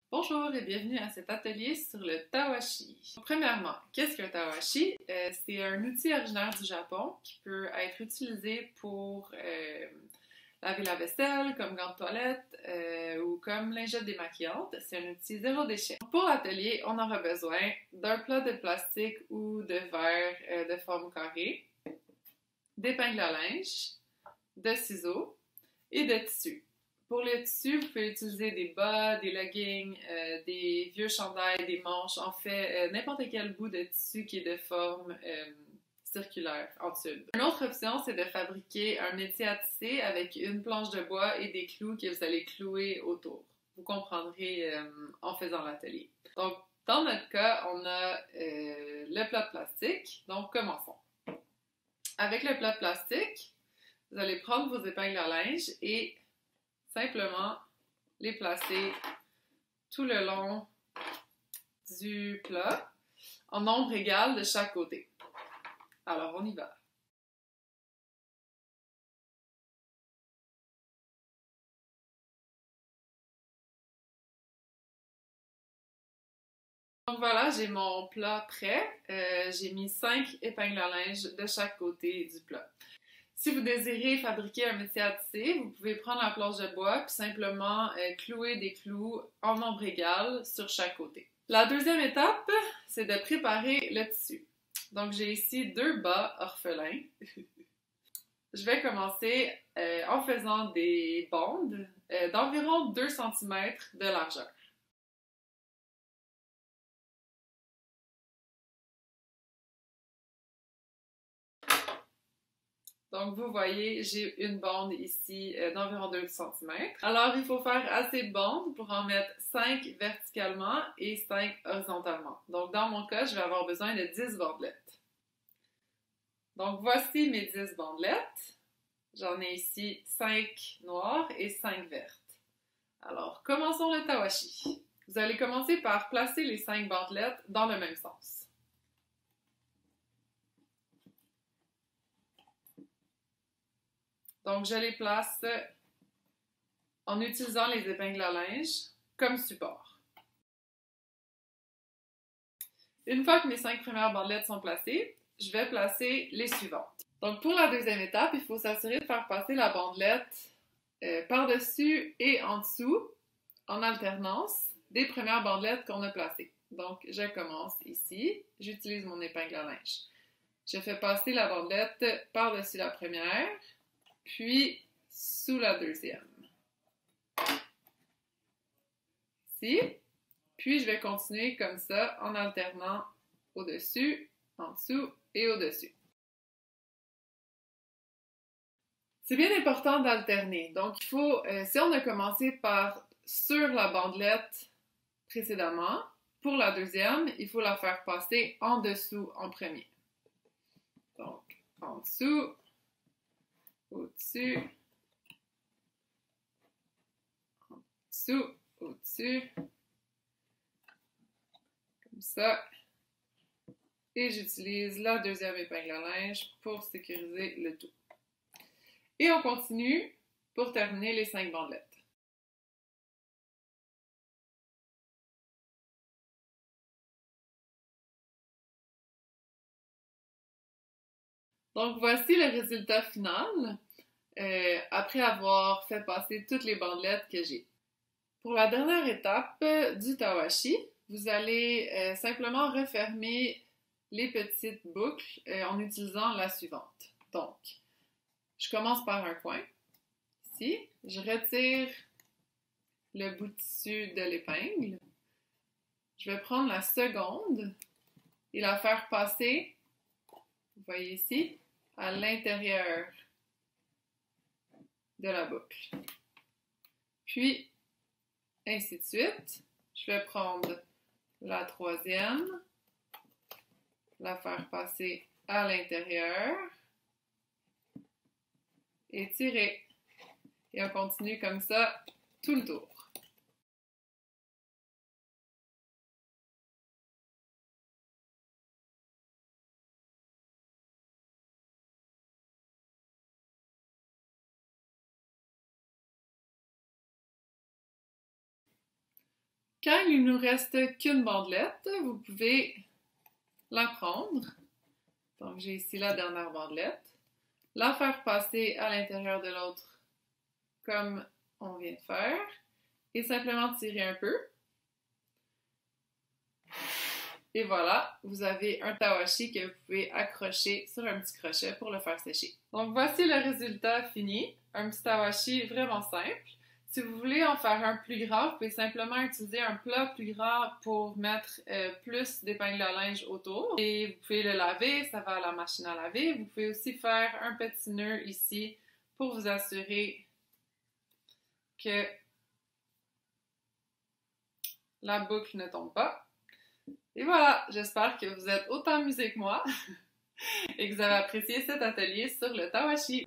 Bonjour et bienvenue à cet atelier sur le tawashi. Premièrement, qu'est-ce qu'un tawashi? C'est un outil originaire du Japon qui peut être utilisé pour laver la vaisselle, comme gants de toilette ou comme lingette démaquillante. C'est un outil zéro déchet. Pour l'atelier, on aura besoin d'un plat de plastique ou de verre de forme carrée, d'épingles à linge, de ciseaux et de tissu. Pour le tissu, vous pouvez utiliser des bas, des leggings, des vieux chandails, des manches, en fait, n'importe quel bout de tissu qui est de forme circulaire en tube. Une autre option, c'est de fabriquer un métier à tisser avec une planche de bois et des clous que vous allez clouer autour. Vous comprendrez en faisant l'atelier. Donc, dans notre cas, on a le plat de plastique. Donc, commençons. Avec le plat de plastique, vous allez prendre vos épingles à linge et simplement les placer tout le long du plat en nombre égal de chaque côté. Alors, on y va. Donc voilà, j'ai mon plat prêt. J'ai mis 5 épingles à linge de chaque côté du plat. Si vous désirez fabriquer un métier à tisser, vous pouvez prendre la planche de bois puis simplement clouer des clous en nombre égal sur chaque côté. La deuxième étape, c'est de préparer le tissu. Donc j'ai ici 2 bas orphelins. Je vais commencer en faisant des bandes d'environ 2 cm de largeur. Donc, vous voyez, j'ai une bande ici d'environ 2 cm. Alors, il faut faire assez de bandes pour en mettre 5 verticalement et 5 horizontalement. Donc, dans mon cas, je vais avoir besoin de 10 bandelettes. Donc, voici mes 10 bandelettes. J'en ai ici 5 noires et 5 vertes. Alors, commençons le tawashi. Vous allez commencer par placer les 5 bandelettes dans le même sens. Donc, je les place en utilisant les épingles à linge comme support. Une fois que mes 5 premières bandelettes sont placées, je vais placer les suivantes. Donc, pour la deuxième étape, il faut s'assurer de faire passer la bandelette par-dessus et en dessous, en alternance, des premières bandelettes qu'on a placées. Donc, je commence ici, j'utilise mon épingle à linge. Je fais passer la bandelette par-dessus la première, puis sous la deuxième. Ici. Puis, je vais continuer comme ça en alternant au-dessus, en dessous et au-dessus. C'est bien important d'alterner. Donc, il faut, si on a commencé par sur la bandelette précédemment, pour la deuxième, il faut la faire passer en dessous en premier. Donc, en dessous, au-dessus, en dessous, au-dessus, comme ça. Et j'utilise la deuxième épingle à linge pour sécuriser le tout. Et on continue pour terminer les 5 bandelettes. Donc voici le résultat final après avoir fait passer toutes les bandelettes que j'ai. Pour la dernière étape du tawashi, vous allez simplement refermer les petites boucles en utilisant la suivante. Donc, je commence par un coin. Ici, je retire le bout de tissu de l'épingle. Je vais prendre la seconde et la faire passer, vous voyez ici, à l'intérieur de la boucle. Puis, ainsi de suite. Je vais prendre la troisième, la faire passer à l'intérieur et tirer. Et on continue comme ça tout le tour. Quand il ne nous reste qu'une bandelette, vous pouvez la prendre. Donc, j'ai ici la dernière bandelette. La faire passer à l'intérieur de l'autre comme on vient de faire. Et simplement tirer un peu. Et voilà, vous avez un tawashi que vous pouvez accrocher sur un petit crochet pour le faire sécher. Donc voici le résultat fini. Un petit tawashi vraiment simple. Si vous voulez en faire un plus grand, vous pouvez simplement utiliser un plat plus grand pour mettre plus d'épingles à linge autour. Et vous pouvez le laver, ça va à la machine à laver. Vous pouvez aussi faire un petit nœud ici pour vous assurer que la boucle ne tombe pas. Et voilà, j'espère que vous êtes autant amusés que moi et que vous avez apprécié cet atelier sur le tawashi.